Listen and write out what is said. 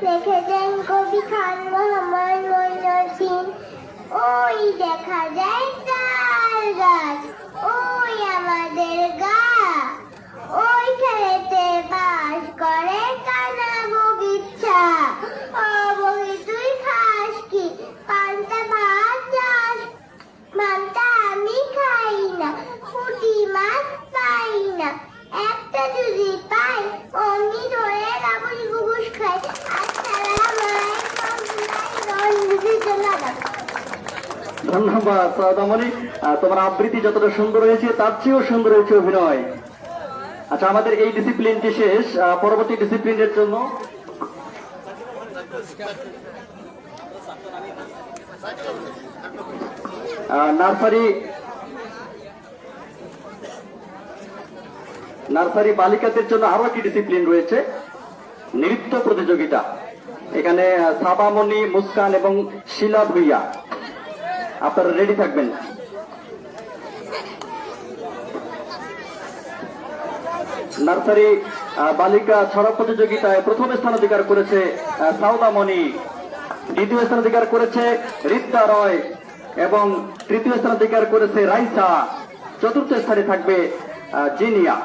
লিখেছেন কবি খান মোহাম্মদ মঈনুদ্দিন। ওই দেখা যায় তাল গাছ, ওই আমাদের গা, ওই খেলেতে বাস করে কানা বগিচা। ও বগি তুই খাস কি? পান্তা ভাত চাস? মানটা আমি খাই না, পুঁটি মাছ পাই না, একটা যদি পাই অমনি ধরে কাগজ বুগুস খাই। ধন্যবাদ সৌদামণি। তোমার আবৃত্তি যতটা সুন্দর হয়েছে তার চেয়েও সুন্দর হয়েছে অভিনয়। আচ্ছা, আমাদের এই ডিসিপ্লিনটি শেষ। পরবর্তী ডিসিপ্লিনের জন্য নার্সারি বালিকাদের জন্য আরো একটি ডিসিপ্লিন রয়েছে, নৃত্য প্রতিযোগিতা। এখানে সাবামণি, মুস্কান এবং শিলা ভুইয়া, আপনারা রেডি থাকবেন। নার্সারি বালিকা ছড়া প্রতিযোগিতায় প্রথম স্থান অধিকার করেছে সাউদামণি, দ্বিতীয় স্থান অধিকার করেছে রিদ্দা রয় এবং তৃতীয় স্থান অধিকার করেছে রাইসা, চতুর্থ স্থানে থাকবে জিনিয়া।